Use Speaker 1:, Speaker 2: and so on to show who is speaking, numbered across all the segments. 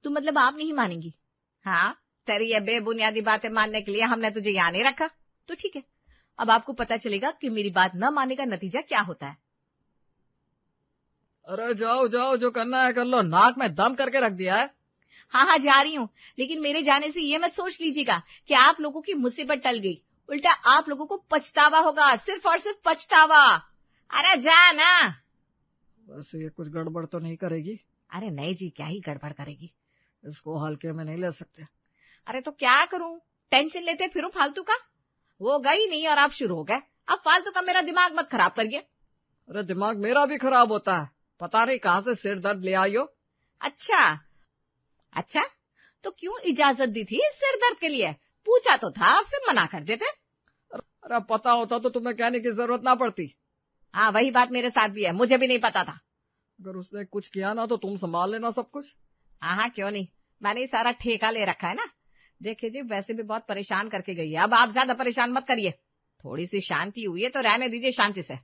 Speaker 1: तो मतलब आप नहीं मानेंगी? हाँ, तेरी ये बेबुनियादी बातें मानने के लिए हमने तुझे यहाँ नहीं रखा। तो ठीक है, अब आपको पता चलेगा कि मेरी बात न मानने का नतीजा क्या होता है।
Speaker 2: अरे जाओ जाओ, जो करना है कर लो, नाक में दम करके रख दिया है।
Speaker 1: हाँ हाँ जा रही हूँ, लेकिन मेरे जाने से ये मत सोच लीजिएगा कि आप लोगों की मुसीबत टल गई। उल्टा आप लोगों को पछतावा होगा, सिर्फ और सिर्फ पछतावा। अरे जा ना।
Speaker 2: वैसे ये कुछ गड़बड़ तो नहीं करेगी?
Speaker 1: अरे नहीं जी, क्या ही गड़बड़ करेगी।
Speaker 2: इसको हल्के में नहीं ले सकते।
Speaker 1: अरे तो क्या करूं, टेंशन लेते फिर फालतू का। वो गई नहीं और आप शुरू हो गए। अब फालतू का मेरा दिमाग मत खराब करिए।
Speaker 2: अरे दिमाग मेरा भी खराब होता है, पता नहीं कहाँ से सिर दर्द ले आई हो।
Speaker 1: अच्छा अच्छा, तो क्यों इजाजत दी थी इस सिर दर्द के लिए? पूछा तो था, आपसे मना कर देते।
Speaker 2: अरे पता होता तो तुम्हें कहने की जरूरत ना पड़ती।
Speaker 1: हाँ वही बात मेरे साथ भी है, मुझे भी नहीं पता था।
Speaker 2: अगर उसने कुछ किया ना तो तुम संभाल लेना सब कुछ।
Speaker 1: हाँ हाँ क्यों नहीं, मैंने सारा ठेका ले रखा है ना। देखिए जी, वैसे भी बहुत परेशान करके गई है, अब आप ज्यादा परेशान मत करिए। थोड़ी सी शांति हुई है तो रहने दीजिए शांति से।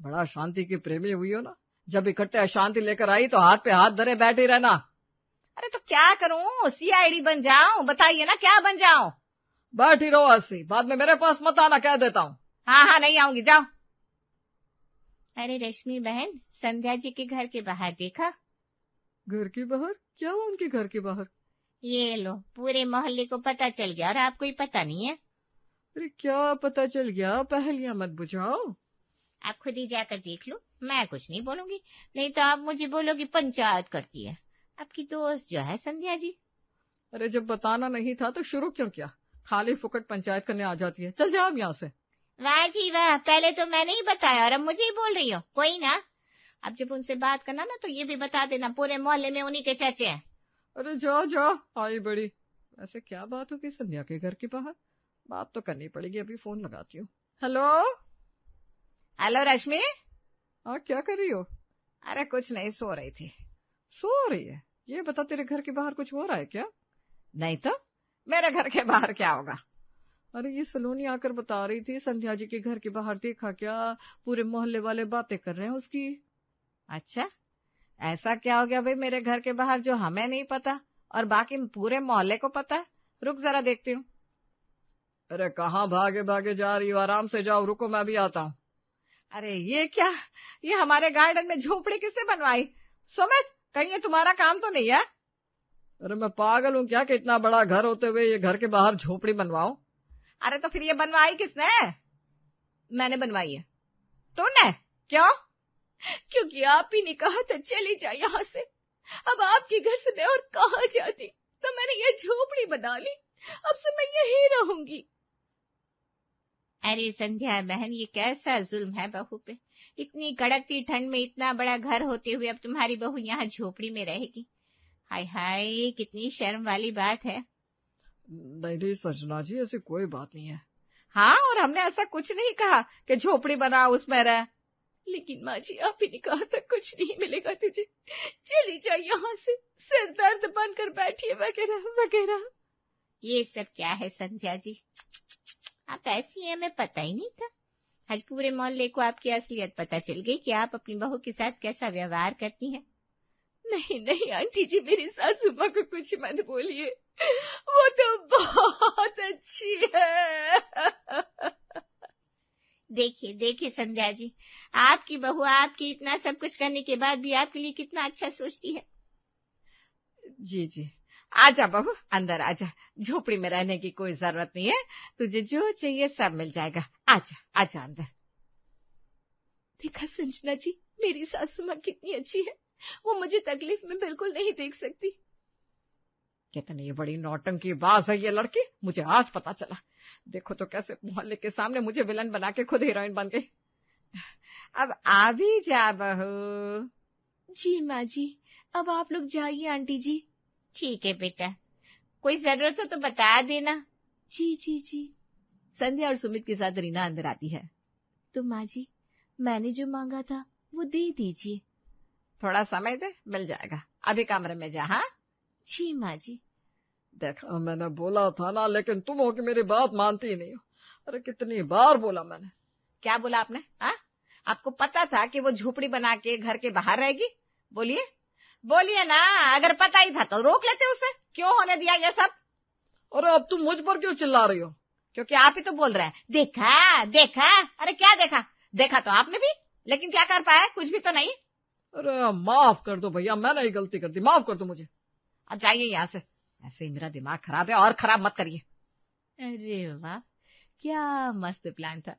Speaker 2: बड़ा शांति की प्रेमी हुई हो ना, जब इकट्ठे अशांति लेकर आई तो हाथ पे हाथ धरे बैठे रहना।
Speaker 1: अरे तो क्या करूं, सीआईडी बन जाऊं? बताइए ना क्या बन जाऊं?
Speaker 2: बैठी रहो ऐसी, बाद में मेरे पास मत आना, कह देता हूँ।
Speaker 1: हाँ हाँ नहीं आऊंगी, जाओ। अरे रश्मि बहन, संध्या जी के घर के बाहर देखा?
Speaker 2: घर के बाहर? क्या हुआ उनके घर के बाहर?
Speaker 1: ये लो, पूरे मोहल्ले को पता चल गया और आपको ही पता नहीं है।
Speaker 2: अरे क्या पता चल गया? पहेलियां मत बुझाओ।
Speaker 1: आप खुद ही जाकर देख लो, मैं कुछ नहीं बोलूंगी, नहीं तो आप मुझे बोलोगी पंचायत करती है आपकी दोस्त जो है संध्या जी।
Speaker 2: अरे जब बताना नहीं था तो शुरू क्यों किया? खाली फुकट पंचायत करने आ जाती है, चल जाओ यहाँ से।
Speaker 1: वाह जी वाह, पहले तो मैंने ही बताया और अब मुझे ही बोल रही हो। कोई ना, अब जब उनसे बात करना ना तो ये भी बता देना, पूरे मोहल्ले में उन्हीं के चर्चे हैं।
Speaker 2: अरे जाओ जाओ, आई बड़ी। वैसे क्या बात होगी संध्या के घर के बाहर? बात तो करनी पड़ेगी, अभी फोन लगाती हूँ। हेलो
Speaker 1: हेलो रश्मि।
Speaker 2: हाँ, क्या कर रही हो?
Speaker 1: अरे कुछ नहीं, सो रही थी।
Speaker 2: सो रही है? ये बता, तेरे घर के बाहर कुछ हो रहा है क्या?
Speaker 1: नहीं तो मेरे घर के बाहर क्या होगा?
Speaker 2: अरे ये सलोनी आकर बता रही थी, संध्या जी के घर के बाहर देखा क्या, पूरे मोहल्ले वाले बातें कर रहे हैं उसकी।
Speaker 1: अच्छा, ऐसा क्या हो गया भाई मेरे घर के बाहर जो हमें नहीं पता और बाकी पूरे मोहल्ले को पता है? रुक जरा देखती हूँ।
Speaker 2: अरे कहाँ भागे भागे जा रही हो, आराम से जाओ, रुको मैं भी आता हूँ।
Speaker 1: अरे ये क्या, ये हमारे गार्डन में झोपड़ी किसने बनवाई? सुमित, कहीं ये तुम्हारा काम तो नहीं है?
Speaker 2: अरे मैं पागल हूँ क्या कि इतना बड़ा घर होते हुए ये घर के बाहर झोपड़ी बनवाऊं?
Speaker 1: अरे तो फिर ये बनवाई किसने? मैंने बनवाई है। तूने? क्यों? क्योंकि आप ही ने कहा था चली जा यहाँ से। अब आपके घर से मैं और कहाँ जाती, तो मैंने ये झोपड़ी बना ली, अब से मैं यही रहूंगी। अरे संध्या बहन, ये कैसा जुल्म है बहू पे। इतनी कड़कती ठंड में इतना बड़ा घर होते हुए अब तुम्हारी बहू यहाँ झोपड़ी में रहेगी। हाय हाय, कितनी शर्म वाली बात है।
Speaker 2: नहीं नहीं संजना जी, ऐसी कोई बात नहीं है।
Speaker 1: हाँ, और हमने ऐसा कुछ नहीं कहा कि झोपड़ी बना उसमें रह। लेकिन माँ जी, आप ही ने कहा था कुछ नहीं मिलेगा तुझे, चली जा यहाँ से, सिर दर्द बनकर बैठी है वगैरह वगैरह। ये सब क्या है संध्या जी, आप ऐसी हैं, हमें पता ही नहीं था। आज पूरे मोहल्ले को आपकी असलियत पता चल गई कि आप अपनी बहू के साथ कैसा व्यवहार करती हैं। नहीं नहीं आंटी जी, मेरी सासू माँ को कुछ मत बोलिए, वो तो बहुत अच्छी है। देखिए देखिए संध्या जी, आपकी बहू आपकी इतना सब कुछ करने के बाद भी आपके लिए कितना अच्छा सोचती है। जी जी, आजा बहू, अंदर आजा, झोपड़ी में रहने की कोई जरूरत नहीं है, तुझे जो चाहिए सब मिल जाएगा। आजा आजा अंदर। देखा संजना जी, मेरी सासू माँ कितनी अच्छी है, वो मुझे तकलीफ में बिल्कुल नहीं देख सकती। कितनी बड़ी नौटंकी बाज है ये लड़की, मुझे आज पता चला। देखो तो कैसे मोहल्ले के सामने मुझे विलन बना के खुद हीरोइन बन गई। अब आ भी जा बहू। जी माँ जी, अब आप लोग जाइए आंटी जी। ठीक है बेटा, कोई जरूरत हो तो बता देना। जी जी जी। संध्या और सुमित के साथ रीना अंदर आती है। तो माँ जी, मैंने जो मांगा था वो दे दीजिए। थोड़ा समय दे, मिल जाएगा, अभी कमरे में जा। हाँ जी माँ जी।
Speaker 2: देखा, मैंने बोला था ना, लेकिन तुम हो कि मेरी बात मानती ही नहीं हो। अरे कितनी बार बोला मैंने।
Speaker 1: क्या बोला आपने? हाँ, आपको पता था कि वो झोपड़ी बना के घर के बाहर रहेगी? बोलिए। बोलिए ना, अगर पता ही था तो रोक लेते उसे, क्यों होने दिया ये सब?
Speaker 2: अरे अब तुम मुझ पर क्यों चिल्ला रही हो?
Speaker 1: क्योंकि आप ही तो बोल रहे हैं देखा देखा। अरे क्या देखा? देखा तो आपने भी, लेकिन क्या कर पाया? कुछ भी तो नहीं।
Speaker 2: अरे माफ कर दो भैया, मैंने ही गलती कर दी, माफ कर दो मुझे।
Speaker 1: अब जाइए यहाँ से, ऐसे ही मेरा दिमाग खराब है और खराब मत करिए। अरे वाह, क्या मस्त प्लान था।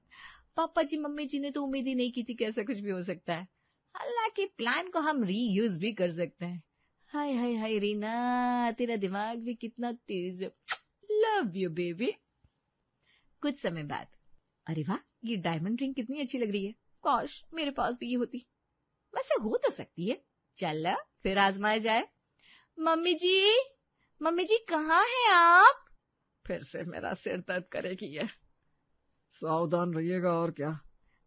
Speaker 1: पापा जी मम्मी जी ने तो उम्मीद ही नहीं की थी कि ऐसा कुछ भी हो सकता है। हालांकि प्लान को हम रीयूज भी कर सकते हैं। हाय हाय हाय रीना, तेरा दिमाग भी कितना तेज है। Love you baby. कुछ समय बाद, अरे वाह, ये डायमंड रिंग कितनी अच्छी लग रही है। काश मेरे पास भी ये होती। वैसे हो तो सकती है, चल फिर आजमाया जाए। मम्मी जी कहाँ हैं आप?
Speaker 2: फिर से मेरा सिर दर्द करेगी ये, सावधान रहिएगा। और क्या?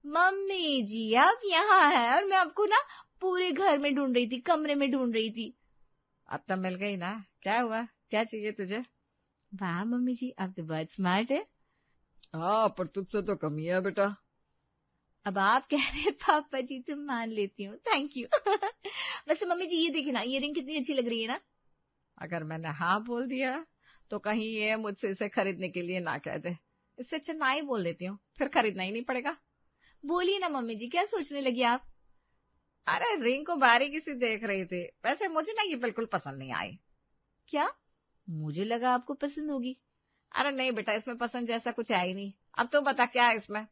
Speaker 1: मम्मी जी आप यहाँ है और मैं आपको ना पूरे घर में ढूंढ रही थी, कमरे में ढूंढ रही थी।
Speaker 2: अब तो मिल गई ना, क्या हुआ, क्या चाहिए तुझे?
Speaker 1: वाह मम्मी जी, आप तो बहुत स्मार्ट है।
Speaker 2: हाँ, पर तुझसे तो कमी है बेटा।
Speaker 1: अब आप कह रहे हैं पापा जी तो मान लेती हूँ, थैंक यू। वैसे मम्मी जी ये देखिए ना, ये रिंग कितनी अच्छी लग रही है ना।
Speaker 2: अगर मैंने हाँ बोल दिया तो कहीं ये मुझसे इसे खरीदने के लिए ना कह दे। इससे अच्छा ना ही बोल देती हूँ, फिर खरीदना ही नहीं पड़ेगा।
Speaker 1: बोलिए ना मम्मी जी, क्या सोचने लगी आप?
Speaker 2: अरे रिंग को बारीकी से देख रही थी, वैसे मुझे ना ये बिल्कुल पसंद नहीं आई।
Speaker 1: क्या? मुझे लगा आपको पसंद होगी।
Speaker 2: अरे नहीं बेटा, इसमें पसंद जैसा कुछ है ही नहीं। अब तो बता क्या है इसमें?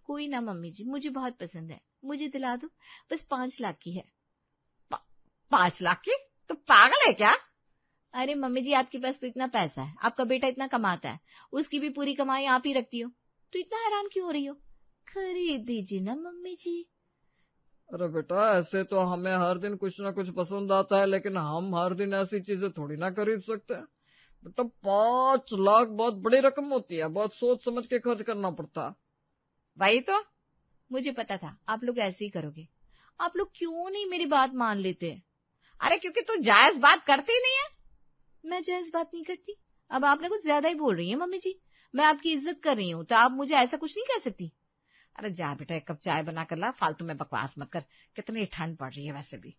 Speaker 1: कोई ना मम्मी जी, मुझे बहुत पसंद है, मुझे दिला दो। बस 5 लाख की है।
Speaker 2: 5 लाख की? तो पागल है क्या?
Speaker 1: अरे मम्मी जी, आपके पास तो इतना पैसा है, आपका बेटा इतना कमाता है, उसकी भी पूरी कमाई आप ही रखती हो, तो इतना हैरान क्यों हो रही हो? खरीद दीजिए ना मम्मी जी।
Speaker 2: अरे बेटा, ऐसे तो हमें हर दिन कुछ ना कुछ पसंद आता है, लेकिन हम हर दिन ऐसी चीजें थोड़ी ना खरीद सकते हैं। बेटा 5 लाख बहुत बड़ी रकम होती है, बहुत सोच समझ के खर्च करना पड़ता है।
Speaker 1: वही तो, मुझे पता था आप लोग ऐसे ही करोगे। आप लोग क्यों नहीं मेरी बात मान लेते?
Speaker 2: अरे क्योंकि तू जायज बात करती नहीं है।
Speaker 1: मैं जायज बात नहीं करती? अब आपने कुछ ज्यादा ही बोल रही है मम्मी जी। मैं आपकी इज्जत कर रही हूँ, तो आप मुझे ऐसा कुछ नहीं कह सकती।
Speaker 2: अरे जा बेटा, एक कप चाय बना कर ला, फालतू में बकवास मत कर। कितनी ठंड पड़ रही है वैसे भी।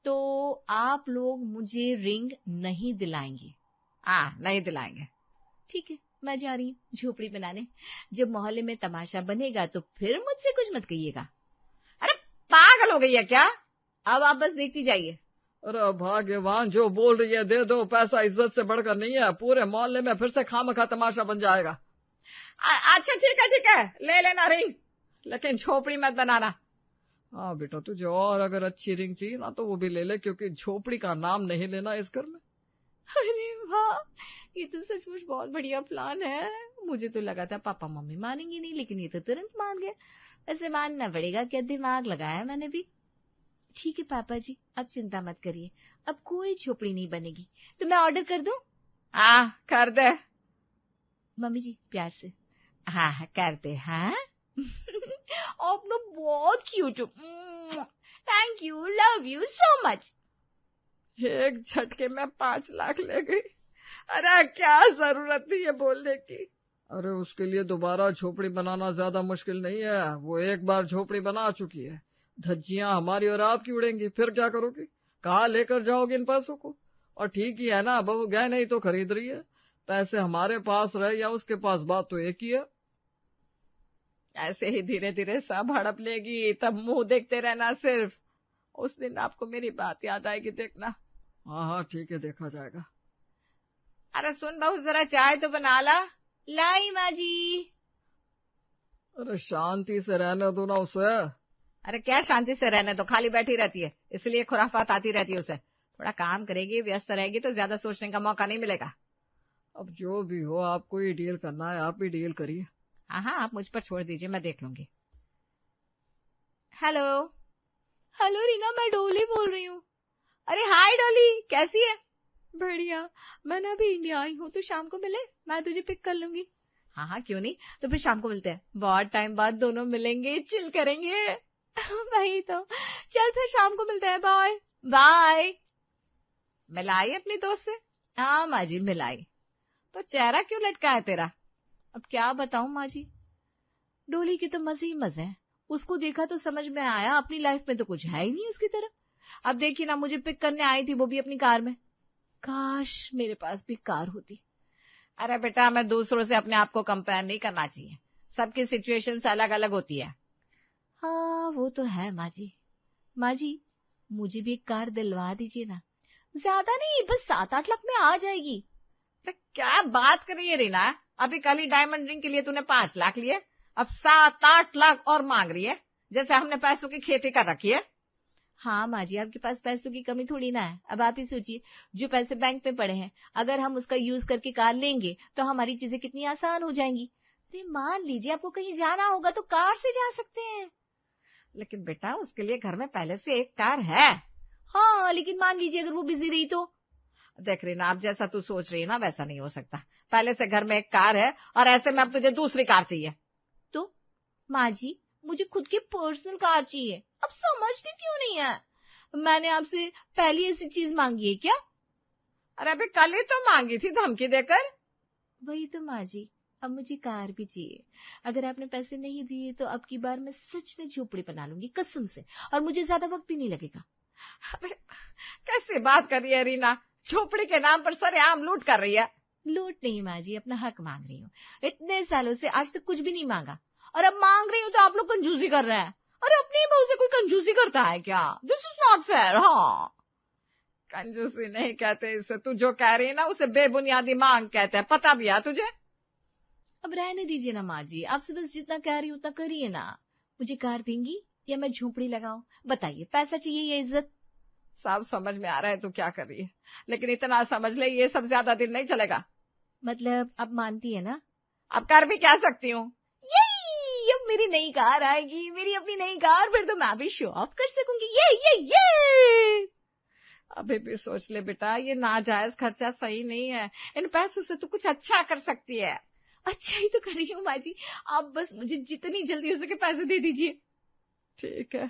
Speaker 1: तो आप लोग मुझे रिंग नहीं दिलाएंगे?
Speaker 2: नहीं दिलाएंगे।
Speaker 1: ठीक है, मैं जा रही हूँ झोपड़ी बनाने। जब मोहल्ले में तमाशा बनेगा तो फिर मुझसे कुछ मत कहिएगा।
Speaker 2: अरे पागल हो गई है क्या?
Speaker 1: अब आप बस देखती जाइए।
Speaker 2: अरे भाग्यवान, जो बोल रही है दे दो, पैसा इज्जत से बढ़कर नहीं है। पूरे मोहल्ले में फिर से खामखा तमाशा बन जाएगा।
Speaker 1: अच्छा ठीक है, ले लेना रिंग, लेकिन झोपड़ी मत बनाना।
Speaker 2: हाँ बेटा, तुझे और अगर अच्छी रिंग चाहिए ना तो वो भी ले ले, क्योंकि झोपड़ी का नाम नहीं लेना इस घर में।
Speaker 1: अरे वाह, ये तो सचमुच बहुत बढ़िया प्लान है। मुझे तो लगा था पापा मम्मी मानेंगे नहीं, लेकिन ये तो तुरंत मान गए। वैसे मानना पड़ेगा, क्या दिमाग लगाया मैंने भी। ठीक है पापा जी, अब चिंता मत करिए, अब कोई झोपड़ी नहीं बनेगी। तो मैं ऑर्डर कर दूं?
Speaker 2: कर दे
Speaker 1: मम्मी जी प्यार से।
Speaker 2: हाँ कर दे। हाँ
Speaker 1: आप लोग बहुत क्यूट हो। Thank you, love you so much.
Speaker 2: एक झटके में 5 लाख ले गई। अरे क्या जरूरत थी ये बोलने की? अरे उसके लिए दोबारा झोपड़ी बनाना ज्यादा मुश्किल नहीं है, वो एक बार झोपड़ी बना चुकी है। धज्जियां हमारी और आपकी उड़ेंगी, फिर क्या करोगी? कहाँ लेकर जाओगे इन पैसों को? और ठीक ही है ना, बहू गहने ही तो खरीद रही है। पैसे हमारे पास रहे या उसके पास, बात तो एक ही है।
Speaker 1: ऐसे ही धीरे धीरे सब हड़प लेगी, तब मुंह देखते रहना सिर्फ। उस दिन आपको मेरी बात याद आएगी, देखना।
Speaker 2: हाँ ठीक है, देखा जाएगा।
Speaker 1: अरे सुन बहू, जरा चाय तो बना ला। लाई माँ जी।
Speaker 2: अरे शांति से रहने दो ना उसे।
Speaker 1: अरे क्या शांति से रहने दो, खाली बैठी रहती है, इसलिए खुराफात आती रहती है उसे। थोड़ा काम करेगी, व्यस्त रहेगी तो ज्यादा सोचने का मौका नहीं मिलेगा।
Speaker 2: अब जो भी हो, आपको ही डील करना है, आप ही डील करिए।
Speaker 1: हाँ, आप मुझ पर छोड़ दीजिए, मैं देख लूंगी। हेलो हेलो रीना, मैं डोली बोल रही हूँ। अरे हाय डोली, कैसी है? बढ़िया, मैं ना अभी इंडिया आई हूँ, तो शाम को मिले, मैं तुझे पिक कर लूंगी। हाँ क्यों नहीं, तो फिर शाम को मिलते हैं, बहुत टाइम बाद दोनों मिलेंगे, चिल करेंगे। वही तो, चल फिर शाम को मिलते हैं, बाय बाय। मिलाई अपनी दोस्त से? हाँ माँ जी मिलाई। तो चेहरा क्यों लटका है तेरा? अब क्या बताऊं माँ जी, डोली के तो मजे ही मजे हैं। उसको देखा तो समझ में आया अपनी लाइफ में तो कुछ है ही नहीं उसकी तरह। अब देखिए ना, मुझे पिक करने आई थी, वो भी अपनी कार में। काश मेरे पास भी कार होती। अरे बेटा, हमें दूसरों से अपने आप को कंपेयर नहीं करना चाहिए, सबकी सिचुएशन अलग अलग होती है। हाँ वो तो है माँ जी। माँ जी, मुझे भी एक कार दिलवा दीजिए ना। ज्यादा नहीं, बस 7-8 लाख में आ जाएगी। क्या बात कर रही है रीना, अभी कल ही डायमंड रिंग के लिए तूने 5 लाख लिए, अब 7-8 लाख और मांग रही है, जैसे हमने पैसों की खेती कर रखी है। हाँ माँ जी, आपके पास पैसों की कमी थोड़ी ना है। अब आप ही सोचिए, जो पैसे बैंक में पड़े हैं, अगर हम उसका यूज करके कार लेंगे तो हमारी चीजें कितनी आसान हो जाएंगी। अरे मान लीजिए आपको कहीं जाना होगा तो कार से जा सकते हैं। लेकिन बेटा, उसके लिए घर में पहले से एक कार है। हाँ, लेकिन मान लीजिए अगर वो बिजी रही तो। देख रही ना, अब जैसा तू सोच रही है ना वैसा नहीं हो सकता। पहले से घर में एक कार है और ऐसे में अब तुझे दूसरी कार चाहिए। तो माँ जी, मुझे खुद की पर्सनल कार चाहिए। अब समझती क्यों नहीं है? मैंने आपसे पहली ऐसी चीज मांगी है क्या? अरे अबे कल ही तो मांगी थी धमकी देकर। वही तो माँ जी, अब मुझे कार भी चाहिए। अगर आपने पैसे नहीं दिए तो अब की बार मैं सच में झोपड़ी बना लूंगी, कसम से, और मुझे ज्यादा वक्त भी नहीं लगेगा। अबे कैसे बात कर रही है रीना, झोपड़ी के नाम पर सरेआम लूट कर रही है। लूट नहीं माँ जी, अपना हक मांग रही हूँ। इतने सालों से आज तक कुछ भी नहीं मांगा, और अब मांग रही हूँ तो आप लोग कंजूसी कर रहे हैं। अरे अपनी बहू से कोई कंजूसी करता है क्या? This is not fair. हाँ, कंजूसी नहीं कहते इसे, तू जो कह रही है ना उसे बेबुनियादी मांग कहते हैं, पता भी है तुझे? अब रहने दीजिए ना माँ जी, आपसे बस जितना कह रही हूँ उतना करिए ना। मुझे कार देंगी या मैं झोपड़ी लगाऊं? बताइए, पैसा चाहिए या इज्जत? सब समझ में आ रहा है तू क्या कर रही है, लेकिन इतना समझ ले, ये सब ज्यादा दिन नहीं चलेगा। मतलब अब मानती है ना? अब कर भी क्या सकती हूँ। यही, अब मेरी नई कार आएगी, मेरी अपनी नई कार, फिर तो मैं भी शो ऑफ कर सकूंगी। ये अभी भी सोच ले बेटा, ये नाजायज खर्चा सही नहीं है। इन पैसों से तू कुछ अच्छा कर सकती है। अच्छा ही तो कर रही हूँ माँ जी, आप बस मुझे जितनी जल्दी हो सके पैसे दे दीजिए। ठीक है,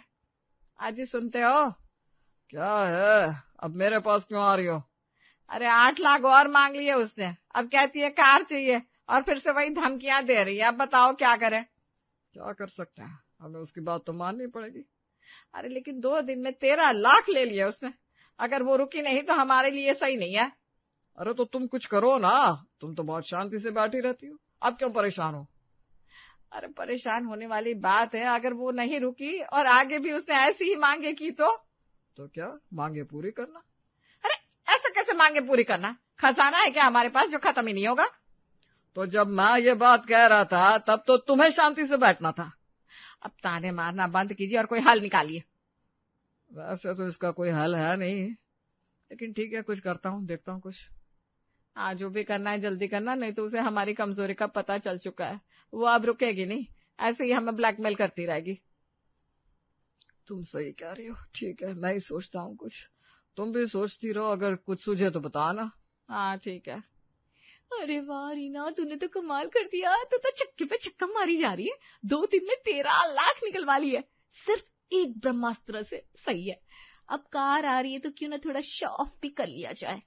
Speaker 1: आज ही सुनते हो? क्या है, अब मेरे पास क्यों आ रही हो? अरे 8 लाख और मांग लिए उसने, अब कहती है कार चाहिए और फिर से वही धमकियां दे रही है। अब बताओ क्या करें? क्या कर सकते हैं, हमें उसकी बात तो माननी पड़ेगी। अरे लेकिन 2 दिन में 13 लाख ले लिया उसने, अगर वो रुकी नहीं तो हमारे लिए सही नहीं है। अरे तो तुम कुछ करो ना, तुम तो बहुत शांति से बैठी रहती हो, अब क्यों परेशान हो? अरे परेशान होने वाली बात है, अगर वो नहीं रुकी और आगे भी उसने ऐसी ही मांगे की तो क्या मांगे पूरी करना। अरे ऐसा कैसे मांगे पूरी करना? खजाना है क्या हमारे पास जो खत्म ही नहीं होगा? तो जब मैं ये बात कह रहा था तब तो तुम्हें शांति से बैठना था। अब ताने मारना बंद कीजिए और कोई हल निकालिए। वैसे तो इसका कोई हल है नहीं, लेकिन ठीक है, कुछ करता हूँ, देखता हूँ कुछ। हाँ, जो भी करना है जल्दी करना, नहीं तो उसे हमारी कमजोरी का पता चल चुका है, वो अब रुकेगी नहीं, ऐसे ही हमें ब्लैकमेल करती रहेगी। तुम सही कह रही हो, ठीक है, मैं ही सोचता हूँ कुछ, तुम भी सोचती रहो, अगर कुछ सूझे तो बताना। हाँ ठीक है। अरे वाह रीना, तूने तो कमाल कर दिया, तू तो छक्के पे छक्का मारी जा रही है। 2 दिन में 13 लाख निकलवा ली है, सिर्फ एक ब्रह्मास्त्र से। सही है, अब कार आ रही है तो क्यों ना थोड़ा शो ऑफ भी कर लिया जाए।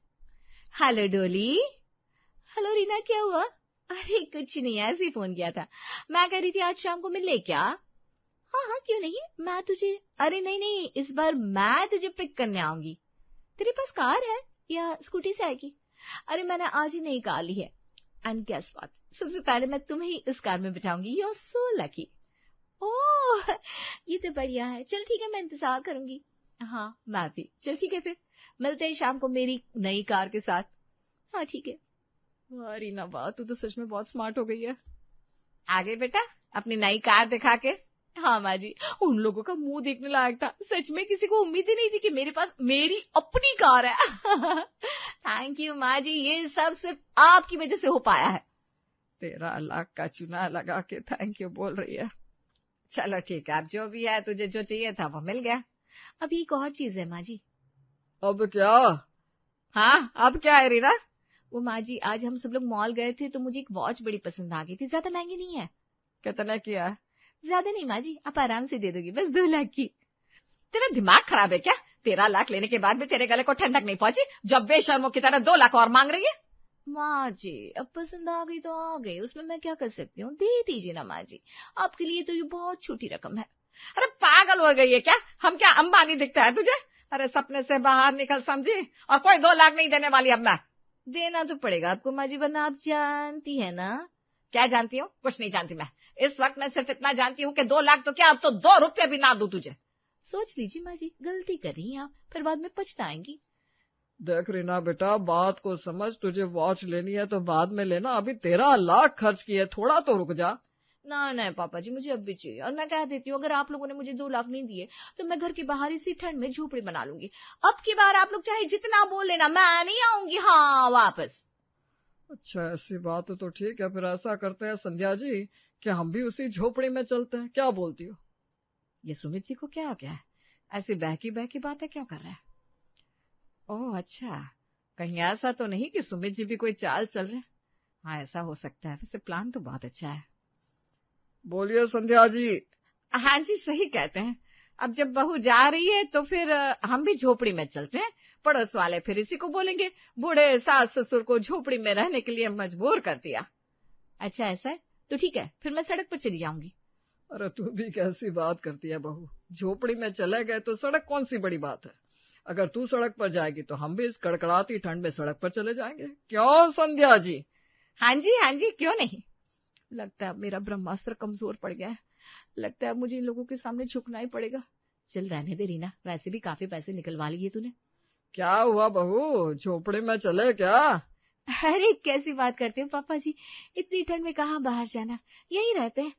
Speaker 1: हेलो डोली। हेलो रीना, क्या हुआ? अरे कुछ नहीं, ऐसे ही फोन किया था। मैं कह रही थी आज शाम को मिले क्या? हाँ हाँ क्यों नहीं, मैं तुझे, अरे नहीं, इस बार मैं तुझे पिक करने आऊंगी। तेरे पास कार है या स्कूटी से आएगी? अरे मैंने आज ही नई कार ली है। एंड गेस व्हाट, सबसे पहले मैं तुम्हें ही इस कार में बिठाऊंगी। You are so lucky. Oh ये तो बढ़िया है, चल ठीक है, मैं इंतजार करूंगी। हाँ मैं भी, चल ठीक है, फिर मिलते हैं शाम को मेरी नई कार के साथ। हाँ ठीक है। वाह रीना वाह, तू तो सच में बहुत स्मार्ट हो गई है। आगे बेटा अपनी नई कार दिखा के। हाँ माँ जी, उन लोगों का मुंह देखने लायक था, सच में किसी को उम्मीद ही नहीं थी कि मेरे पास मेरी अपनी कार है। थैंक यू माँ जी, ये सब सिर्फ आपकी वजह से हो पाया है। 13 लाख का चुना लगा के थैंक यू बोल रही है। चलो ठीक है, अब जो भी है, तुझे जो चाहिए था वो मिल गया। अब एक और चीज है माँ जी। अब क्या? हाँ अब क्या है रीना? वो माँ जी, आज हम सब लोग मॉल गए थे तो मुझे एक वॉच बड़ी पसंद आ गई थी, ज्यादा महंगी नहीं है। कितना किया? ज्यादा नहीं माँ जी, आप आराम से दे दोगी, बस 2 लाख की। तेरा दिमाग खराब है क्या? 13 लाख लेने के बाद भी तेरे गले को ठंडक नहीं पहुंची, जब बेशर्मों की तरह 2 लाख और मांग रही है। माँ जी अब पसंद आ गई तो आ गई, उसमें मैं क्या कर सकती हूँ, दे दीजिए ना माँ जी, आपके लिए तो ये बहुत छोटी रकम है। अरे पागल हो गई है क्या? हम क्या अंबानी दिखता है तुझे? अरे सपने से बाहर निकल समझी, और कोई 2 लाख नहीं देने वाली अब मैं। देना तो पड़ेगा आपको माँ जी, वरना आप जानती है ना। क्या जानती हूँ? कुछ नहीं जानती मैं। इस वक्त मैं सिर्फ इतना जानती हूँ कि 2 लाख तो क्या, अब तो 2 रुपये भी ना दूं तुझे। सोच लीजिए माँ जी, गलती कर रही हैं आप, फिर बाद में पछताएंगी।
Speaker 2: देख रीना बेटा, बात को समझ, तुझे वॉच लेनी है तो बाद में लेना, अभी 13 लाख खर्च किए, थोड़ा तो रुक जा।
Speaker 1: ना नहीं पापा जी, मुझे अब भी चाहिए, और मैं कह देती हूँ अगर आप लोगों ने मुझे 2 लाख नहीं दिए तो मैं घर के बाहर इसी ठंड में झोपड़ी बना लूंगी। अब की बार आप लोग चाहे जितना बोल लेना, मैं नहीं आऊंगी हाँ वापस।
Speaker 2: अच्छा ऐसी बात है तो ठीक है, फिर ऐसा करते हैं संध्या जी कि हम भी उसी झोपड़ी में चलते हैं, क्या बोलती हो?
Speaker 1: ये सुमित जी को क्या हो गया है, ऐसी बहकी बहकी बातें क्यों कर रहे हैं? ओह अच्छा, कहीं ऐसा तो नहीं कि सुमित जी भी कोई चाल चल रहे हैं? हाँ ऐसा हो सकता है, वैसे प्लान तो बहुत अच्छा है।
Speaker 2: बोलिए संध्या जी।
Speaker 1: हाँ जी सही कहते हैं, अब जब बहू जा रही है तो फिर हम भी झोपड़ी में चलते हैं। पड़ोस वाले फिर इसी को बोलेंगे, बूढ़े सास ससुर को झोपड़ी में रहने के लिए मजबूर कर दिया। अच्छा ऐसा है तो ठीक है, फिर मैं सड़क पर चली जाऊंगी।
Speaker 2: अरे तू भी कैसी बात करती है बहू, झोपड़ी में चले गए तो सड़क कौन सी बड़ी बात है। अगर तू सड़क पर जाएगी तो हम भी इस कड़कड़ाती ठंड में सड़क पर चले जाएंगे, क्यों संध्या जी?
Speaker 1: हाँ जी क्यों नहीं। लगता है अब मेरा ब्रह्मास्त्र कमजोर पड़ गया है, लगता है अब मुझे इन लोगों के सामने झुकना ही पड़ेगा। चल रहने दे रीना, वैसे भी काफी पैसे निकलवा लिए तूने।
Speaker 2: क्या हुआ बहू, झोपड़ी में चले क्या?
Speaker 1: अरे कैसी बात करते हो पापा जी, इतनी ठंड में कहाँ बाहर जाना, यही रहते हैं।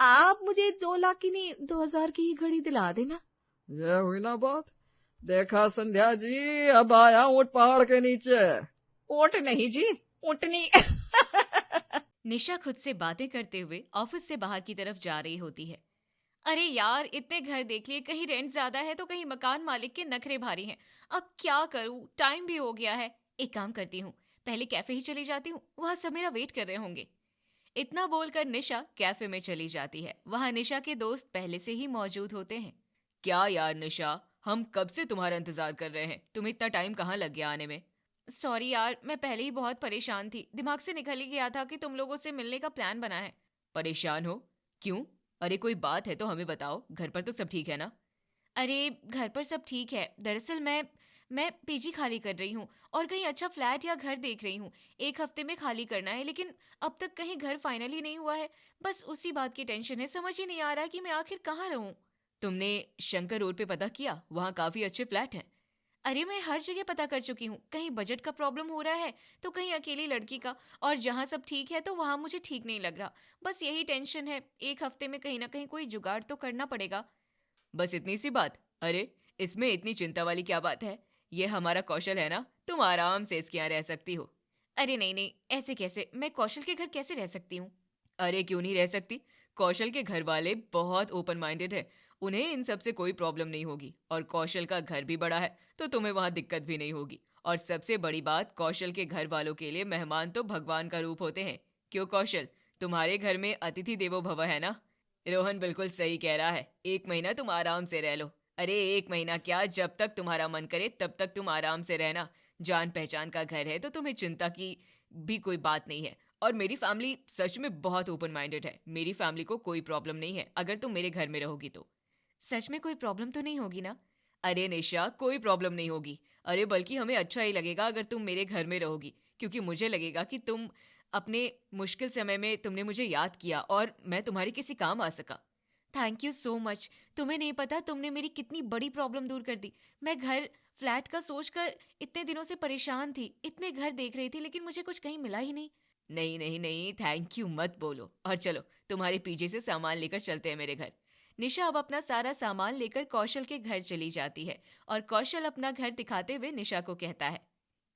Speaker 1: आप मुझे 2 लाख की नहीं 2000 की ही घड़ी दिला देना।
Speaker 2: ये हुई ना बात। देखा संध्या जी, अब आया ऊंट पहाड़ के नीचे।
Speaker 1: ऊंट नहीं जी, ऊंटनी।
Speaker 3: निशा खुद से बातें करते हुए ऑफिस से बाहर की तरफ जा रही होती है। अरे यार, इतने घर देख लिए, कहीं रेंट ज्यादा है तो कहीं मकान मालिक के नखरे भारी हैं। अब क्या करूं, टाइम भी हो गया है। एक काम करती हूँ, पहले कैफे ही चली जाती हूँ, वहां सब मेरा वेट कर रहे होंगे। इतना बोलकर निशा कैफे में चली जाती है। वहां निशा के दोस्त पहले से ही मौजूद होते हैं। क्या यार निशा, हम कब से तुम्हारा इंतजार कर रहे हैं, तुम्हें इतना टाइम कहाँ लग गया आने में? सॉरी यार, मैं पहले ही बहुत परेशान थी, दिमाग से निकल ही गया था कि तुम लोगों से मिलने का प्लान बना है। परेशान हो? क्यों? अरे कोई बात है तो हमें बताओ, घर पर तो सब ठीक है ना? अरे घर पर सब ठीक है, दरअसल मैं पीजी खाली कर रही हूँ और कहीं अच्छा फ्लैट या घर देख रही हूँ। 1 हफ्ते में खाली करना है, लेकिन अब तक कहीं घर फाइनल ही नहीं हुआ है। बस उसी बात की टेंशन है, समझ ही नहीं आ रहा कि मैं आखिर कहाँ रहूँ। तुमने शंकर रोड पे पता किया? वहाँ काफी अच्छे फ्लैट हैं। अरे मैं हर जगह पता कर चुकी हूँ, कहीं बजट का प्रॉब्लम हो रहा है तो कहीं अकेली लड़की का, और जहाँ सब ठीक है तो वहाँ मुझे ठीक नहीं लग रहा। बस यही टेंशन है, 1 हफ्ते में कहीं ना कहीं कोई जुगाड़ तो करना पड़ेगा। बस इतनी सी बात? अरे इसमें इतनी चिंता वाली क्या बात है, ये हमारा कौशल है ना, तुम आराम से इसके यहाँ रह सकती हो। अरे नहीं नहीं, ऐसे कैसे, मैं कौशल के घर कैसे रह सकती हूँ? अरे क्यों नहीं रह सकती, कौशल के घर वाले बहुत ओपन माइंडेड है, उन्हें इन सब से कोई प्रॉब्लम नहीं होगी। और कौशल का घर भी बड़ा है तो तुम्हें वहां दिक्कत भी नहीं होगी। और सबसे बड़ी बात, कौशल के घर वालों के लिए मेहमान तो भगवान का रूप होते हैं। क्यों कौशल, तुम्हारे घर में अतिथि देवो भव है ना? रोहन बिल्कुल सही कह रहा है, 1 महीना तुम आराम से रह लो। अरे 1 महीना क्या, जब तक तुम्हारा मन करे तब तक तुम आराम से रहना। जान पहचान का घर है तो तुम्हें चिंता की भी कोई बात नहीं है। और मेरी फैमिली सच में बहुत ओपन माइंडेड है, मेरी फैमिली को कोई प्रॉब्लम नहीं है अगर तुम मेरे घर में रहोगी तो। सच में कोई प्रॉब्लम तो नहीं होगी ना? अरे निशा, कोई प्रॉब्लम नहीं होगी। अरे बल्कि हमें अच्छा ही लगेगा अगर तुम मेरे घर में रहोगी, क्योंकि मुझे लगेगा कि तुम अपने मुश्किल समय में तुमने मुझे याद किया और मैं तुम्हारे किसी काम आ सका। Thank you so much. तुम्हें नहीं पता तुमने मेरी कितनी बड़ी प्रॉब्लम दूर कर दी। मैं घर फ्लैट का सोचकर इतने दिनों से परेशान थी, इतने घर देख रही थी, लेकिन मुझे कुछ कहीं मिला ही नहीं। नहीं नहीं नहीं, थैंक यू मत बोलो, और चलो तुम्हारे पीछे से सामान लेकर चलते हैं मेरे घर। निशा अब अपना सारा सामान लेकर कौशल के घर चली जाती है और कौशल अपना घर दिखाते हुए निशा को कहता है,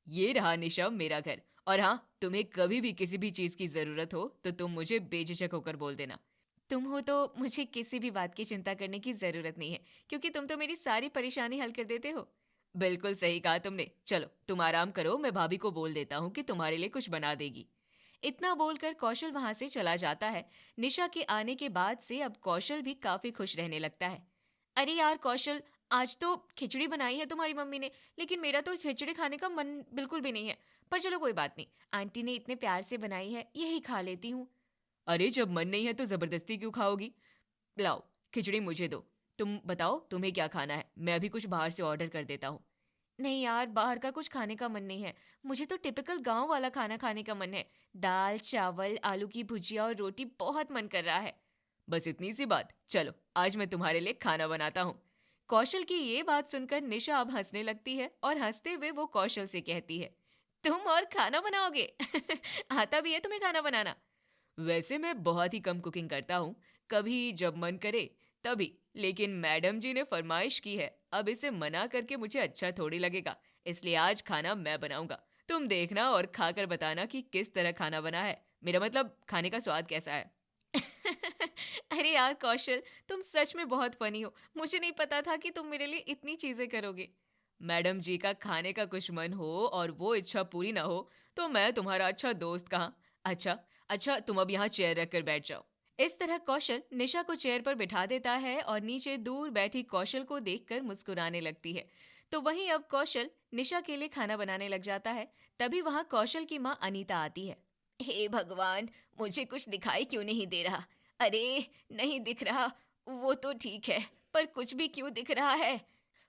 Speaker 3: ये रहा निशा मेरा घर, और हाँ, तुम्हें कभी भी किसी भी चीज की जरूरत हो तो तुम मुझे बेझिझक होकर बोल देना। तुम हो तो मुझे किसी भी बात की चिंता करने की जरूरत नहीं है, क्योंकि तुम तो मेरी सारी परेशानी हल कर देते हो। बिल्कुल सही कहा तुमने। चलो तुम आराम करो, मैं भाभी को बोल देता हूँ कि तुम्हारे लिए कुछ बना देगी। इतना बोलकर कौशल वहां से चला जाता है। निशा के आने के बाद से अब कौशल भी काफी खुश रहने लगता है। अरे यार कौशल, आज तो खिचड़ी बनाई है तुम्हारी मम्मी ने, लेकिन मेरा तो खिचड़ी खाने का मन बिल्कुल भी नहीं है। पर चलो कोई बात नहीं, आंटी ने इतने प्यार से बनाई है, यही खा लेती हूँ। अरे जब मन नहीं है तो जबरदस्ती क्यों खाओगी? लाओ खिचड़ी मुझे दो। तुम बताओ तुम्हें क्या खाना है, मैं अभी कुछ बाहर से ऑर्डर कर देता हूँ। नहीं यार, बाहर का कुछ खाने का मन नहीं है, मुझे तो टिपिकल गांव वाला खाना खाने का मन है। दाल चावल आलू की भुजिया और रोटी बहुत मन कर रहा है। बस इतनी सी बात, चलो आज मैं तुम्हारे लिए खाना बनाता हूँ। कौशल की ये बात सुनकर निशा अब हंसने लगती है और हंसते हुए वो कौशल से कहती है, तुम और खाना बनाओगे? आता भी है तुम्हें खाना बनाना? वैसे मैं बहुत ही कम कुकिंग करता हूँ, कभी जब मन करे तभी, लेकिन मैडम जी ने फरमाइश की है, अब इसे मना करके मुझे अच्छा थोड़ी लगेगा, इसलिए आज खाना मैं बनाऊंगा। तुम देखना और खाकर बताना कि किस तरह खाना बना है, मेरा मतलब खाने का स्वाद कैसा है। अरे यार कौशल, तुम सच में बहुत फनी हो, मुझे नहीं पता था कि तुम मेरे लिए इतनी चीजें करोगे। मैडम जी का खाने का कुछ मन हो और वो इच्छा पूरी ना हो तो मैं तुम्हारा अच्छा दोस्त कहाँ। अच्छा अच्छा, तुम अब यहाँ चेयर रख कर बैठ जाओ। इस तरह कौशल निशा को चेयर पर बिठा देता है और नीचे दूर बैठी कौशल को देखकर मुस्कुराने लगती है। तो वहीं अब कौशल निशा के लिए खाना बनाने लग जाता है। तभी वहां कौशल की माँ अनीता आती है। हे भगवान, मुझे कुछ दिखाई क्यों नहीं दे रहा? अरे नहीं दिख रहा, वो तो ठीक है, पर कुछ भी क्यों दिख रहा है?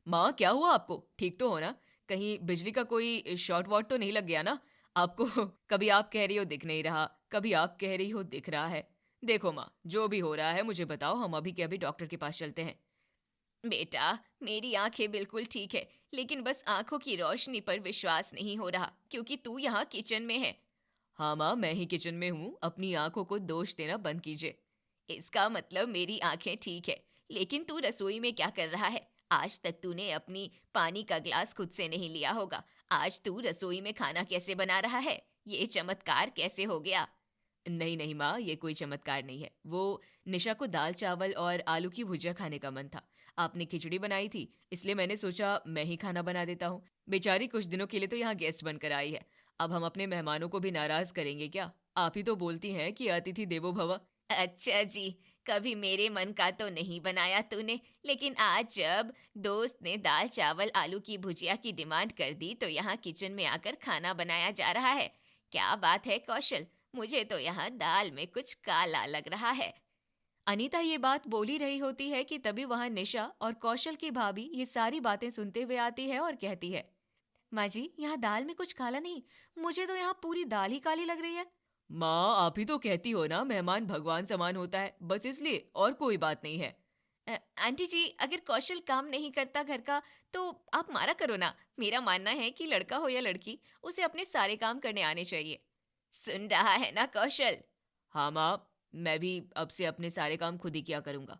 Speaker 3: माँ क्या हुआ आपको, ठीक तो हो ना? कहीं बिजली का कोई शॉर्ट वॉर्ट तो नहीं लग गया ना आपको? कभी आप कह रही हो दिख नहीं रहा, कभी आप कह रही हो दिख रहा है। देखो माँ, जो भी हो रहा है मुझे बताओ, हम अभी के अभी डॉक्टर के पास चलते हैं। बेटा, मेरी आंखें बिल्कुल ठीक है, लेकिन बस आंखों की रोशनी पर विश्वास नहीं हो रहा क्योंकि तू यहाँ किचन में है। हाँ माँ, मैं ही किचन में हूँ, अपनी आंखों को दोष देना बंद कीजिए। इसका मतलब मेरी आंखें ठीक है, लेकिन तू रसोई में क्या कर रहा है? आज तक तूने अपनी पानी का ग्लास खुद से नहीं लिया होगा, आज तू रसोई में खाना कैसे बना रहा है? ये चमत्कार कैसे हो गया? नहीं नहीं माँ, ये कोई चमत्कार नहीं है, वो निशा को दाल चावल और आलू की भुजिया खाने का मन था। आपने खिचड़ी बनाई थी, इसलिए मैंने सोचा मैं ही खाना बना देता हूँ। बेचारी कुछ दिनों के लिए तो यहाँ गेस्ट बनकर आई है, अब हम अपने मेहमानों को भी नाराज करेंगे क्या? आप ही तो बोलती हैं कि अतिथि देवो भव। अच्छा जी, कभी मेरे मन का तो नहीं बनाया तूने, लेकिन आज जब दोस्त ने दाल चावल आलू की भुजिया की डिमांड कर दी तो यहाँ किचन में आकर खाना बनाया जा रहा है। क्या बात है कौशल, मुझे तो यहाँ दाल में कुछ काला लग रहा है। अनीता ये बात बोल ही रही होती है कि तभी वहां निशा और कौशल की भाभी ये सारी बातें सुनते हुए आती है और कहती है, माँ जी, यहाँ दाल में कुछ काला नहीं, मुझे तो यहाँ पूरी दाल ही काली लग रही है। माँ आप ही तो कहती हो ना मेहमान भगवान समान होता है, बस इसलिए, और कोई बात नहीं है। आंटी जी, अगर कौशल काम नहीं करता घर का तो आप मारा करो ना। मेरा मानना है कि लड़का हो या लड़की, उसे अपने सारे काम करने आने चाहिए। सुन रहा है ना कौशल? हाँ माँ, मैं भी अब से अपने सारे काम खुद ही किया करूंगा।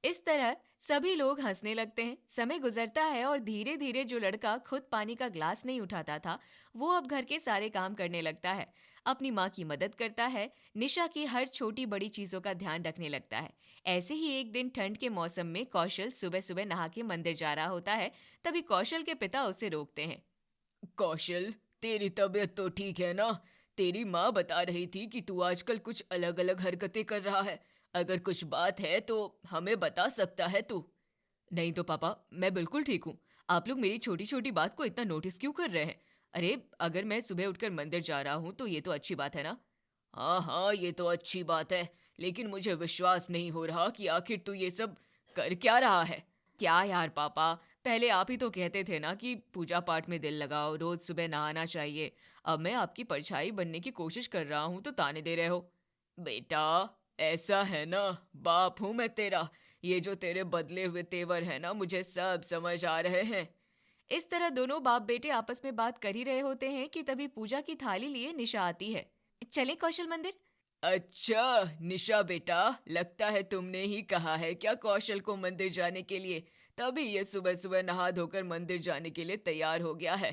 Speaker 3: इस तरह सभी लोग हंसने लगते हैं। समय गुजरता है और धीरे धीरे जो लड़का खुद पानी का ग्लास नहीं उठाता था, वो अब घर के सारे काम करने लगता है, अपनी माँ की मदद करता है, निशा की हर छोटी बड़ी चीजों का ध्यान रखने लगता है। ऐसे ही एक दिन ठंड के मौसम में कौशल सुबह सुबह नहा के मंदिर जा रहा होता है। तभी कौशल के पिता उसे रोकते हैं। कौशल, तेरी तबीयत तो ठीक है ना? तेरी माँ बता रही थी कि तू आजकल कुछ अलग अलग हरकतें कर रहा है, अगर कुछ बात है तो हमें बता सकता है तू। नहीं तो पापा, मैं बिल्कुल ठीक हूँ, आप लोग मेरी छोटी छोटी बात को इतना नोटिस क्यों कर रहे हैं? अरे अगर मैं सुबह उठकर मंदिर जा रहा हूँ तो ये तो अच्छी बात है ना? हाँ हाँ, ये तो अच्छी बात है, लेकिन मुझे विश्वास नहीं हो रहा कि आखिर तू ये सब कर क्या रहा है। क्या यार पापा, पहले आप ही तो कहते थे ना कि पूजा पाठ में दिल लगाओ, रोज सुबह नहाना चाहिए। अब मैं आपकी परछाई बनने की कोशिश कर रहा हूँ तो ताने दे रहे हो। बेटा ऐसा है ना, बाप हूँ मैं तेरा, ये जो तेरे बदले हुए तेवर है ना, मुझे सब समझ आ रहे हैं। इस तरह दोनों बाप बेटे आपस में बात कर ही रहे होते हैं कि तभी पूजा की थाली लिए निशा आती है। चले कौशल मंदिर? अच्छा निशा बेटा, लगता है तुमने ही कहा है क्या कौशल को मंदिर जाने के लिए, तभी ये सुबह सुबह नहा धोकर मंदिर जाने के लिए तैयार हो गया है।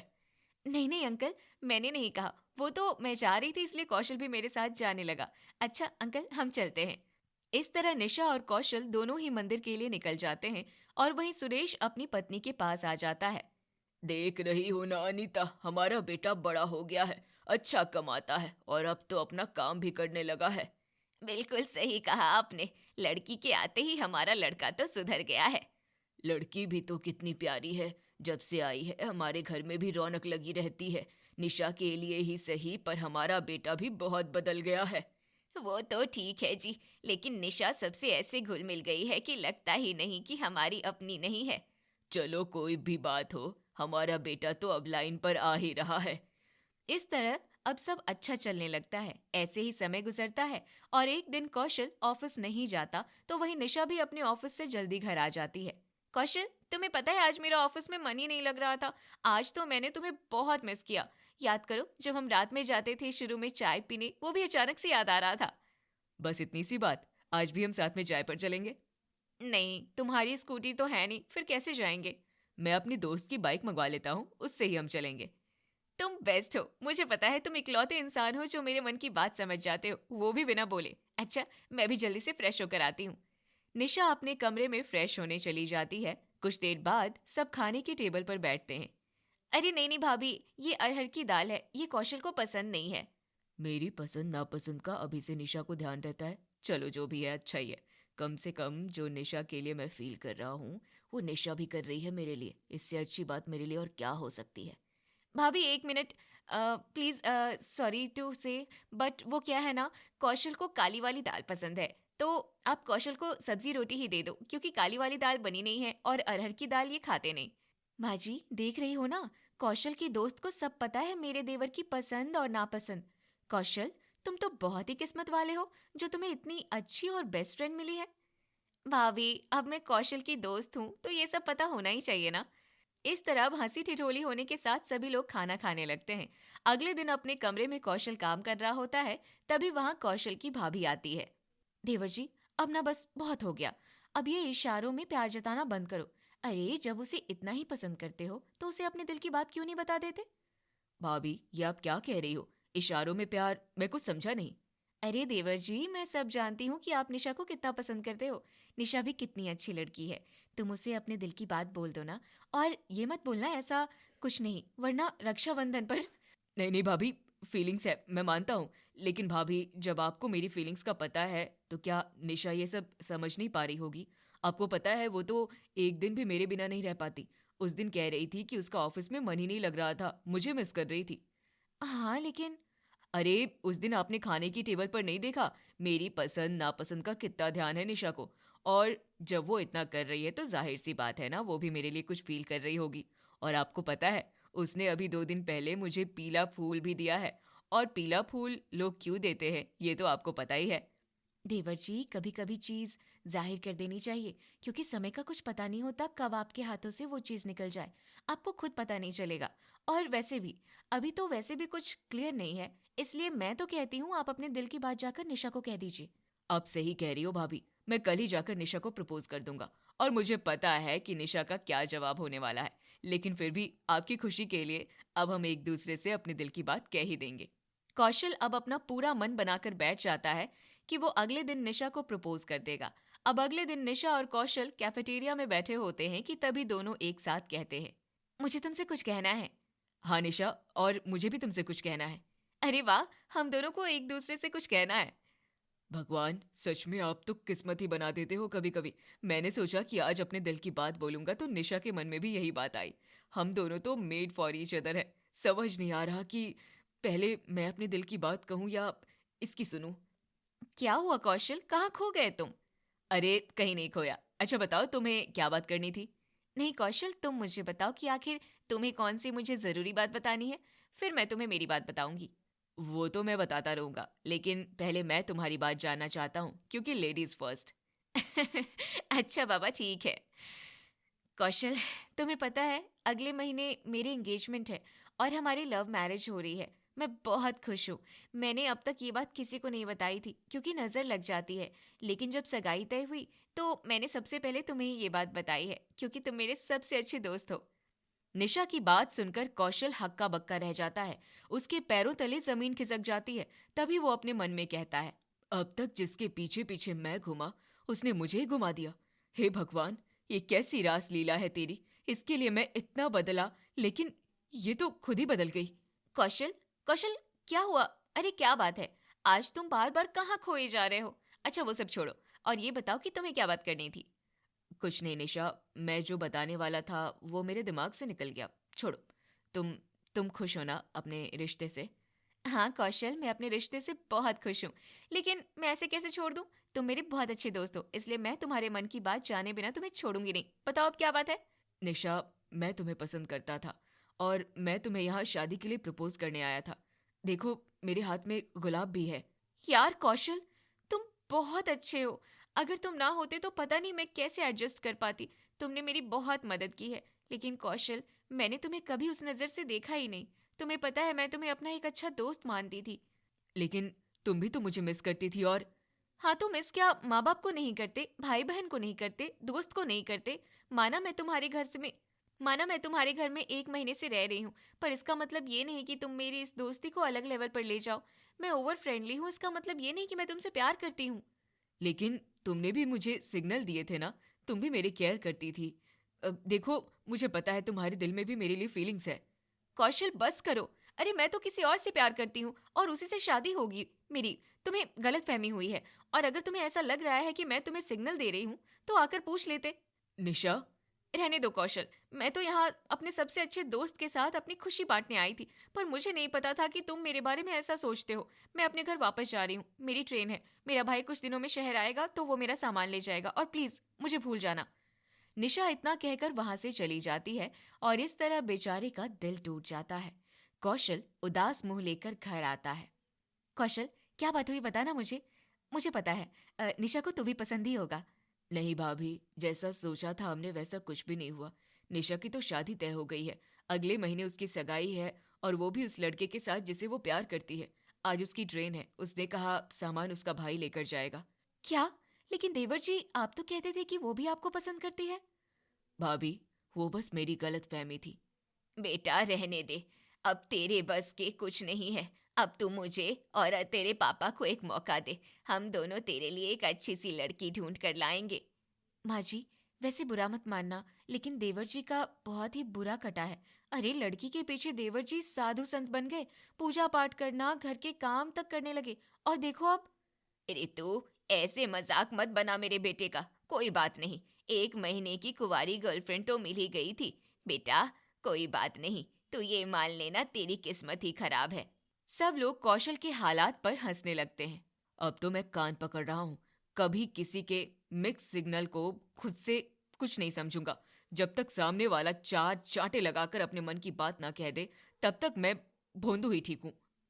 Speaker 3: नहीं नहीं अंकल, मैंने नहीं कहा, वो तो मैं जा रही थी इसलिए कौशल भी मेरे साथ जाने लगा। अच्छा अंकल, हम चलते हैं। इस तरह निशा और कौशल दोनों ही मंदिर के लिए निकल जाते हैं और वहीं सुरेश अपनी पत्नी के पास आ जाता है। देख रही हो ना अनीता, हमारा बेटा बड़ा हो गया है, अच्छा कमाता है और अब तो अपना काम भी करने लगा है। बिल्कुल सही कहा आपने, लड़की के आते ही हमारा लड़का तो सुधर गया है। लड़की भी तो कितनी प्यारी है, जब से आई है हमारे घर में भी रौनक लगी रहती है। निशा के लिए ही सही, पर हमारा बेटा भी बहुत बदल गया है। वो तो ठीक है जी, लेकिन निशा सबसे ऐसे घुल मिल गई है कि लगता ही नहीं कि हमारी अपनी नहीं है।
Speaker 4: चलो कोई भी बात हो, हमारा बेटा तो अब लाइन पर आ ही रहा है।
Speaker 3: इस तरह अब सब अच्छा चलने लगता है। ऐसे ही समय गुजरता है और एक दिन कौशल ऑफिस नहीं जाता तो वहीं निशा भी अपने ऑफिस से जल्दी घर आ जाती है। कौशल, तुम्हें पता है आज मेरा ऑफिस में मन ही नहीं लग रहा था। आज तो मैंने तुम्हें बहुत मिस किया। याद करो जब हम रात में जाते थे शुरू में चाय पीने, वो भी अचानक से याद आ रहा था।
Speaker 4: बस इतनी सी बात, आज भी हम साथ में चाय पर चलेंगे।
Speaker 3: नहीं, तुम्हारी स्कूटी तो है नहीं, फिर कैसे जाएंगे?
Speaker 4: मैं अपनी दोस्त की बाइक मंगवा लेता हूँ, उससे ही हम चलेंगे।
Speaker 3: तुम बेस्ट हो। मुझे पता है तुम इकलौते इंसान हो जो मेरे मन की बात समझ जाते हो, वो भी बिना बोले। अच्छा, मैं भी जल्दी से फ्रेश होकर आती हूँ। निशा अपने कमरे में फ्रेश होने चली जाती है। कुछ देर बाद सब खाने की टेबल पर बैठते हैं। अरे नहीं नहीं भाभी, ये अरहर की दाल है, ये कौशल को पसंद नहीं है।
Speaker 4: मेरी पसंद नापसंद का अभी से निशा को ध्यान रहता है। चलो जो भी है अच्छा ही है। कम से कम जो निशा के लिए मैं फील कर रहा हूँ वो निशा भी कर रही है मेरे लिए। इससे अच्छी बात मेरे लिए और क्या हो सकती है।
Speaker 3: भाभी एक मिनट, प्लीज, सॉरी टू से, बट वो क्या है ना, कौशल को काली वाली दाल पसंद है, तो आप कौशल को सब्जी रोटी ही दे दो, क्योंकि काली वाली दाल बनी नहीं है और अरहर की दाल ये खाते नहीं। माँ जी देख रही हो ना, कौशल की दोस्त को सब पता है मेरे देवर की पसंद और नापसंद। कौशल, तुम तो बहुत ही किस्मत वाले हो जो तुम्हें इतनी अच्छी और बेस्ट फ्रेंड मिली है। भाभी, अब मैं कौशल की दोस्त हूँ तो ये सब पता होना ही चाहिए ना। इस तरह अब हंसी ठिठोली होने के साथ सभी लोग खाना खाने लगते हैं। अगले दिन अपने कमरे में कौशल काम कर रहा होता है, तभी वहां कौशल की भाभी आती है। देवर जी, अब ना बस बहुत हो गया, अब ये इशारों में प्यार जताना बंद करो। अरे जब उसे इतना ही पसंद करते हो तो उसे अपने दिल की बात क्यों नहीं बता देते?
Speaker 4: भाभी ये आप क्या कह रही हो? इशारों में प्यार? मैं कुछ समझा नहीं।
Speaker 3: अरे देवर जी, मैं सब जानती हूँ कि आप निशा को कितना पसंद करते हो। निशा भी कितनी अच्छी लड़की है, तुम उसे अपने दिल की बात बोल दो ना। और ये मत बोलना ऐसा कुछ नहीं, वरना रक्षाबंधन पर।
Speaker 4: नहीं नहीं भाभी, फीलिंग्स है मैं मानता हूँ, लेकिन भाभी जब आपको मेरी फीलिंग्स का पता है तो क्या निशा ये सब समझ नहीं पा रही होगी? आपको पता है वो तो एक दिन भी मेरे बिना नहीं रह पाती। उस दिन कह रही थी कि उसका ऑफिस में मन ही नहीं लग रहा था, मुझे मिस कर रही थी।
Speaker 3: हाँ लेकिन।
Speaker 4: अरे उस दिन आपने खाने की टेबल पर नहीं देखा मेरी पसंद नापसंद का कितना ध्यान है निशा को? और जब वो इतना कर रही है तो जाहिर सी बात है ना वो भी मेरे लिए कुछ फील कर रही होगी। और आपको पता है उसने अभी 2 दिन पहले मुझे पीला फूल भी दिया है। और पीला फूल लोग क्यों देते हैं ये तो आपको पता ही है।
Speaker 3: देवर जी, कभी कभी चीज जाहिर कर देनी चाहिए, क्योंकि समय का कुछ पता नहीं होता कब आपके हाथों से वो चीज निकल जाए, आपको खुद पता नहीं चलेगा। और वैसे भी अभी तो वैसे भी कुछ क्लियर नहीं है, इसलिए मैं तो कहती हूँ आप अपने दिल की बात जाकर निशा को कह दीजिए।
Speaker 4: आप सही कह रही हो भाभी, मैं कल ही जाकर निशा को प्रपोज कर दूंगा। और मुझे पता है कि निशा का क्या जवाब होने वाला है, लेकिन फिर भी आपकी खुशी के लिए अब हम एक दूसरे से अपने दिल की बात कह ही देंगे।
Speaker 3: कौशल अब अपना पूरा मन बनाकर बैठ जाता है कि वो अगले दिन निशा को प्रपोज कर देगा। अब अगले दिन निशा और कौशल कैफेटेरिया में बैठे होते हैं कि तभी दोनों एक साथ कहते हैं, मुझे तुमसे कुछ कहना है।
Speaker 4: हाँ निशा, और मुझे भी तुमसे कुछ कहना है।
Speaker 3: अरे वाह, हम दोनों को एक दूसरे से कुछ कहना है।
Speaker 4: भगवान, सच में आप तो किस्मत ही बना देते हो कभी कभी। मैंने सोचा कि आज अपने दिल की बात बोलूंगा तो निशा के मन में भी यही बात आई। हम दोनों तो मेड फॉर ईच अदर है। समझ नहीं आ रहा कि पहले मैं अपने दिल की बात कहूँ या इसकी सुनूं।
Speaker 3: क्या हुआ कौशल, कहाँ खो गए तुम?
Speaker 4: अरे कहीं नहीं खोया। अच्छा बताओ तुम्हें क्या बात करनी थी?
Speaker 3: नहीं कौशल, तुम मुझे बताओ कि आखिर तुम्हें कौन सी मुझे जरूरी बात बतानी है, फिर मैं तुम्हें मेरी बात बताऊंगी।
Speaker 4: वो तो मैं बताता रहूंगा, लेकिन पहले मैं तुम्हारी बात जानना चाहता हूँ क्योंकि लेडीज फर्स्ट।
Speaker 3: अच्छा बाबा ठीक है। कौशल, तुम्हें पता है अगले महीने मेरी एंगेजमेंट है और हमारी लव मैरिज हो रही है। मैं बहुत खुश हूँ। मैंने अब तक ये बात किसी को नहीं बताई थी क्योंकि नज़र लग जाती है, लेकिन जब सगाई तय हुई तो मैंने सबसे पहले तुम्हें ही ये बात बताई है क्योंकि तुम मेरे सबसे अच्छे दोस्त हो।
Speaker 4: निशा की बात सुनकर कौशल हक्का बक्का रह जाता है। उसके पैरों तले जमीन खिसक जाती है। तभी वो अपने मन में कहता है, अब तक जिसके पीछे पीछे मैं घुमा उसने मुझे ही घुमा दिया। हे भगवान, ये कैसी रास लीला है तेरी। इसके लिए मैं इतना बदला, लेकिन ये तो खुद ही बदल गई।
Speaker 3: कौशल, कौशल क्या हुआ? अरे क्या बात है, आज तुम बार बार कहाँ खोए जा रहे हो? अच्छा वो सब छोड़ो और ये बताओ कि तुम्हें क्या बात करनी थी।
Speaker 4: कुछ नहीं निशा, मैं जो बताने वाला था वो मेरे दिमाग से निकल गया। छोड़ो। तुम खुश हो ना अपने रिश्ते से?
Speaker 3: हाँ कौशल, मैं अपने रिश्ते से बहुत खुश हूँ, लेकिन मैं ऐसे कैसे छोड़ दूँ? तुम मेरे बहुत अच्छे दोस्त हो, इसलिए मैं तुम्हारे मन की बात जाने बिना तुम्हें छोड़ूंगी नहीं। बताओ अब क्या बात है?
Speaker 4: निशा, मैं तुम्हें पसंद करता था और मैं तुम्हें यहाँ शादी के लिए प्रपोज करने आया था। देखो, मेरे हाथ में गुलाब भी है।
Speaker 3: यार कौशल, तुम बहुत अच्छे हो। अगर तुम ना होते तो पता नहीं मैं कैसे एडजस्ट कर पाती। तुमने मेरी बहुत मदद की है। लेकिन कौशल, मैंने तुम्हें कभी उस नज़र से देखा ही नहीं। तुम्हें पता है, मैं तुम्हें अपना एक अच्छा दोस्त मानती थी।
Speaker 4: लेकिन तुम भी तो मुझे मिस करती थी। और
Speaker 3: हाँ तो मिस क्या माँ बाप को नहीं करते, भाई बहन को नहीं करते, दोस्त को नहीं करते? माना मैं तुम्हारे घर से में माना मैं तुम्हारे घर में 1 महीने से रह रही हूँ, पर इसका मतलब ये नहीं कि तुम मेरी इस दोस्ती को अलग लेवल पर ले जाओ। मैं ओवर फ्रेंडली हूँ, इसका मतलब ये नहीं कि मैं तुमसे प्यार करती हूँ।
Speaker 4: लेकिन तुमने भी मुझे सिग्नल दिए थे ना, तुम भी मेरी केयर करती थी। देखो, मुझे पता है तुम्हारे दिल में भी मेरे लिए फीलिंग्स है।
Speaker 3: कौशल बस करो। अरे मैं तो किसी और से प्यार करती हूँ और उसी से शादी होगी मेरी। तुम्हें गलतफहमी हुई है, और अगर तुम्हें ऐसा लग रहा है कि मैं तुम्हें सिग्नल दे रही हूँ तो आकर पूछ लेते।
Speaker 4: निशा,
Speaker 3: रहने दो कौशल, मैं तो यहाँ अपने सबसे अच्छे दोस्त के साथ अपनी खुशी बांटने आई थी, पर मुझे नहीं पता था कि तुम मेरे बारे में ऐसा सोचते हो। मैं अपने घर वापस जा रही हूँ, मेरी ट्रेन है। मेरा भाई कुछ दिनों में शहर आएगा तो वो मेरा सामान ले जाएगा, और प्लीज मुझे भूल जाना।
Speaker 4: निशा इतना कहकर वहां से चली जाती है और इस तरह बेचारे का दिल टूट जाता है। कौशल उदास मुंह लेकर घर आता है।
Speaker 3: कौशल, क्या बात हुई बताना मुझे। मुझे पता है निशा को तो भी पसंद ही होगा।
Speaker 4: नहीं भाभी, जैसा सोचा था हमने वैसा कुछ भी नहीं हुआ। निशा की तो शादी तय हो गई है। अगले महीने उसकी सगाई है, और वो भी उस लड़के के साथ जिसे वो प्यार करती है। आज उसकी ट्रेन है, उसने कहा सामान उसका भाई लेकर जाएगा।
Speaker 3: क्या? लेकिन देवर जी, आप तो कहते थे कि वो भी आपको पसंद करती है।
Speaker 4: भाभी, वो बस मेरी गलत फहमी थी।
Speaker 3: बेटा रहने दे, अब तेरे बस के कुछ नहीं है। अब तू मुझे और तेरे पापा को एक मौका दे। हम दोनों तेरे लिए एक अच्छी सी लड़की ढूंढ कर लाएंगे। माँ जी, वैसे बुरा मत मानना, लेकिन देवर जी का बहुत ही बुरा कटा है। अरे लड़की के पीछे देवर जी साधु संत बन गए, पूजा पाठ करना, घर के काम तक करने लगे, और देखो अब। अरे तू ऐसे मजाक मत बना मेरे बेटे का। कोई बात नहीं, 1 महीने की कुंवारी गर्लफ्रेंड तो मिल ही गई थी। बेटा कोई बात नहीं, तू ये मान लेना तेरी किस्मत ही खराब है।
Speaker 4: सब लोग कौशल के हालात पर हंसने लगते हैं। अब तो मैं कान पकड़ रहा हूँ, कभी किसी के मिक्स सिग्नल को खुद से कुछ नहीं समझूंगा। जब तक सामने वाला 4 चांटे लगाकर अपने मन की बात ना कह दे, तब तक मैं भोंदू ही ठीक हूँ।